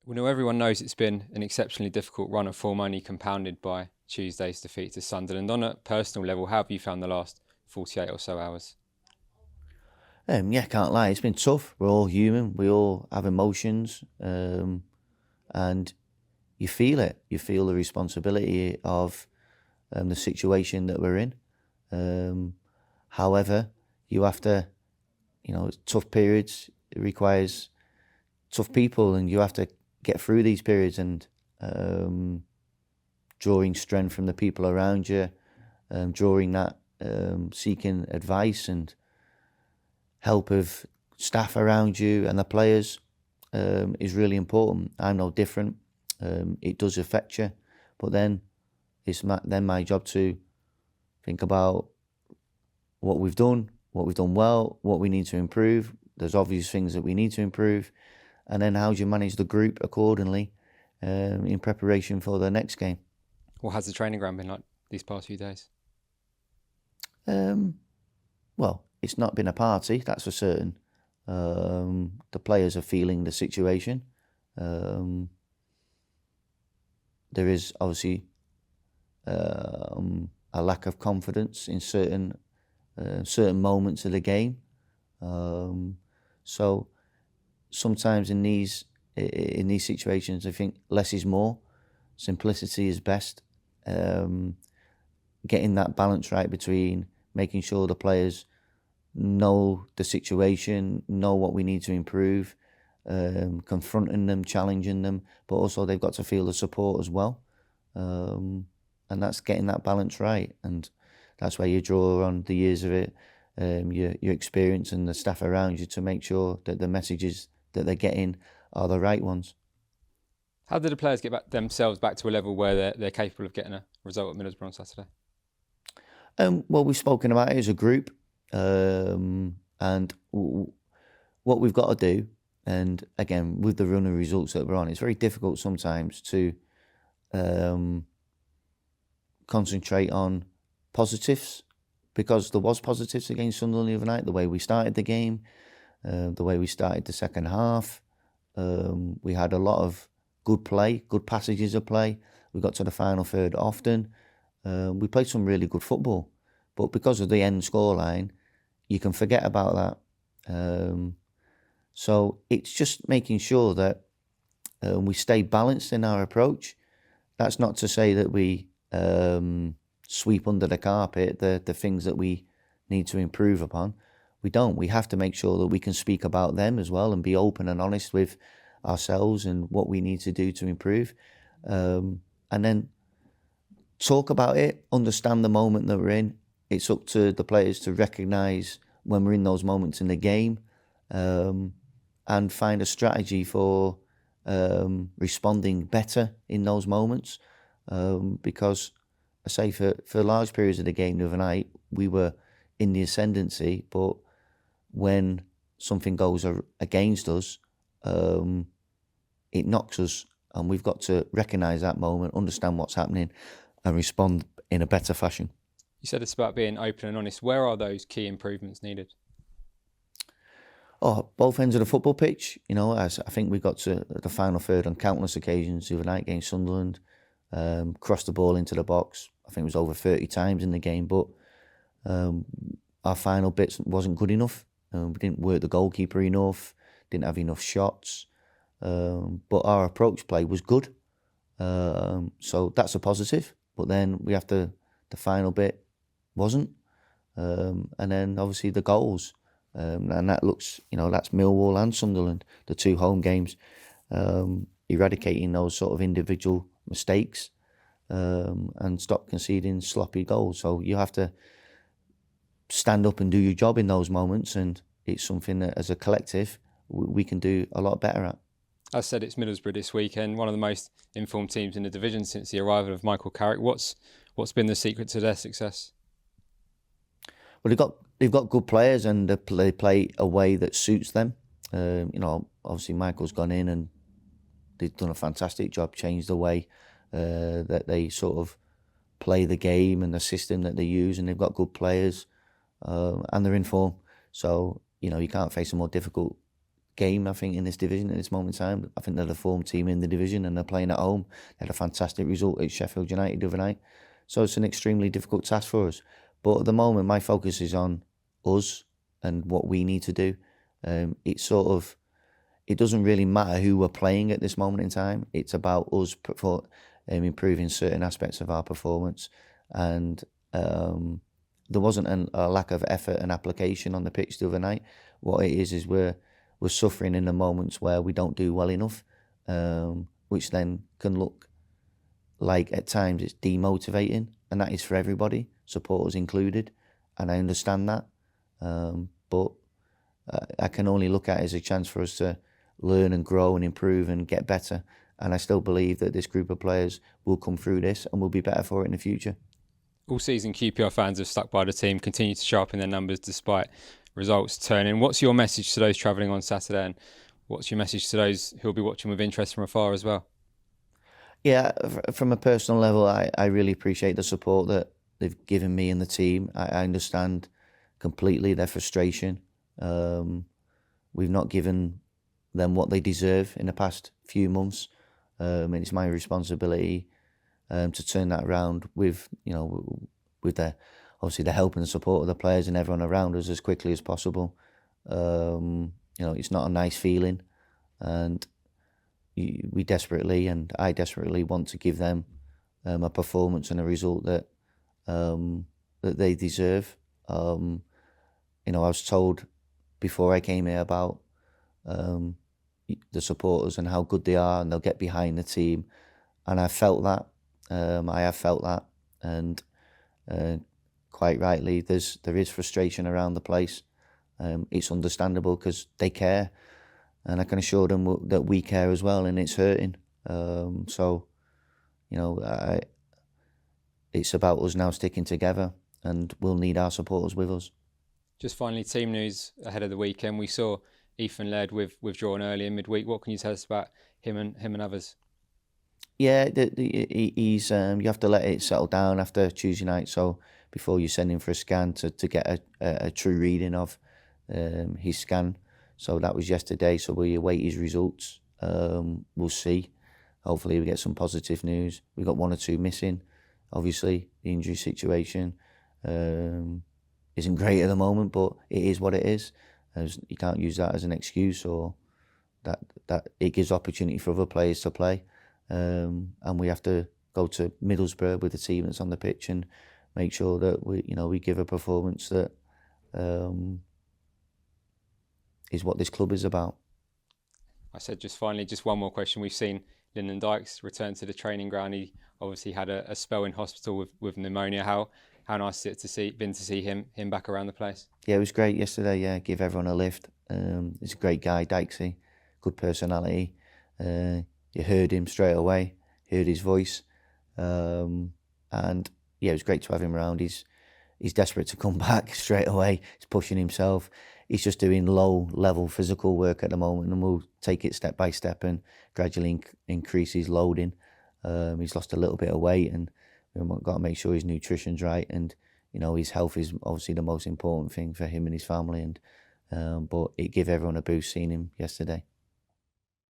We know everyone knows it's been an exceptionally difficult run of form, only compounded by Tuesday's defeat to Sunderland. On a personal level, how have you found the last 48 or so hours? Yeah, can't lie. It's been tough. We're all human. We all have emotions, and you feel it. You feel the responsibility of the situation that we're in. However, you have to, it's tough periods. It requires tough people, and you have to get through these periods and drawing strength from the people around you, drawing that, seeking advice and help of staff around you and the players is really important. I'm no different. It does affect you, but then it's my job to think about what we've done well, what we need to improve. There's obvious things that we need to improve, and then how do you manage the group accordingly in preparation for the next game. What has the training ground been like these past few days? Well, it's not been a party, that's for certain. The players are feeling the situation. There is obviously a lack of confidence in certain moments of the game. So sometimes in these situations, I think less is more. Simplicity is best. Getting that balance right between making sure the players know the situation, know what we need to improve, confronting them, challenging them, but also they've got to feel the support as well. And that's getting that balance right. And that's where you draw on the years of it, your experience and the staff around you to make sure that the messages that they're getting are the right ones. How did the players get themselves back to a level where they're capable of getting a result at Middlesbrough on Saturday? Well, we've spoken about it as a group, and what we've got to do, and again, with the run of results that we're on, it's very difficult sometimes to concentrate on positives, because there was positives against Sunderland the other night, the way we started the game, the way we started the second half. We had a lot of good play, good passages of play. We got to the final third often. We played some really good football, but because of the end scoreline, you can forget about that. So it's just making sure that we stay balanced in our approach. That's not to say that we sweep under the carpet the things that we need to improve upon. We don't. We have to make sure that we can speak about them as well and be open and honest with ourselves and what we need to do to improve. And then talk about it, understand the moment that we're in. It's up to the players to recognise when we're in those moments in the game, and find a strategy for responding better in those moments. Because I say for large periods of the game the other night, we were in the ascendancy, but when something goes against us, it knocks us, and we've got to recognise that moment, understand what's happening, and respond in a better fashion. You said it's about being open and honest. Where are those key improvements needed? Both ends of the football pitch. As I think we got to the final third on countless occasions the other night against Sunderland, crossed the ball into the box. I think it was over 30 times in the game, but our final bits wasn't good enough. We didn't work the goalkeeper enough, didn't have enough shots, but our approach play was good. So that's a positive. But then we have the final bit wasn't. And then obviously the goals. And that looks, that's Millwall and Sunderland, the two home games, eradicating those sort of individual mistakes and stop conceding sloppy goals. So you have to stand up and do your job in those moments, and it's something that as a collective we can do a lot better at. As said, it's Middlesbrough this weekend, one of the most informed teams in the division since the arrival of Michael Carrick. What's been the secret to their success? Well, they've got good players, and they play a way that suits them. Obviously Michael's gone in and they've done a fantastic job, changed the way that they sort of play the game and the system that they use, and they've got good players and they're in form. So you can't face a more difficult game, I think, in this division at this moment in time. I think they're the form team in the division and they're playing at home. They had a fantastic result at Sheffield United the other night. So it's an extremely difficult task for us. But at the moment, my focus is on us and what we need to do. It doesn't really matter who we're playing at this moment in time. It's about us improving certain aspects of our performance. And there wasn't a lack of effort and application on the pitch the other night. What it is we're suffering in the moments where we don't do well enough, which then can look like at times it's demotivating, and that is for everybody, supporters included, and I understand that. But I can only look at it as a chance for us to learn and grow and improve and get better. And I still believe that this group of players will come through this and will be better for it in the future. All season, QPR fans have stuck by the team, continue to sharpen their numbers despite results turning. What's your message to those travelling on Saturday, and what's your message to those who'll be watching with interest from afar as well? Yeah, from a personal level, I really appreciate the support that they've given me and the team. I understand completely their frustration. We've not given them what they deserve in the past few months. And it's my responsibility to turn that around with the obviously the help and the support of the players and everyone around us as quickly as possible. It's not a nice feeling, and we desperately, and I desperately want to give them a performance and a result that they deserve. I was told before I came here about the supporters and how good they are, and they'll get behind the team, and I felt that. I have felt that, and quite rightly, there is frustration around the place. It's understandable because they care, and I can assure them that we care as well, and it's hurting. It's about us now sticking together, and we'll need our supporters with us. Just finally, team news ahead of the weekend. We saw Ethan Laird withdrawn early in midweek. What can you tell us about him and others? Yeah, he's you have to let it settle down after Tuesday night. So before you send him for a scan to get a true reading of his scan. So that was yesterday. So we await his results. We'll see. Hopefully we get some positive news. We've got 1 or 2 missing. Obviously the injury situation isn't great at the moment, but it is what it is. You can't use that as an excuse, or that it gives opportunity for other players to play. And we have to go to Middlesbrough with the team that's on the pitch and make sure that we give a performance that is what this club is about. I said just finally, just one more question. We've seen Lyndon Dykes return to the training ground. He obviously had a spell in hospital with pneumonia. How nice is it to see him back around the place? Yeah, it was great yesterday. Yeah, give everyone a lift. He's a great guy, Dykesy, good personality. You heard him straight away, heard his voice, and yeah, it was great to have him around. He's desperate to come back straight away. He's pushing himself. He's just doing low-level physical work at the moment, and we'll take it step by step and gradually increase his loading. He's lost a little bit of weight, and we've got to make sure his nutrition's right, and his health is obviously the most important thing for him and his family. And but it gave everyone a boost seeing him yesterday.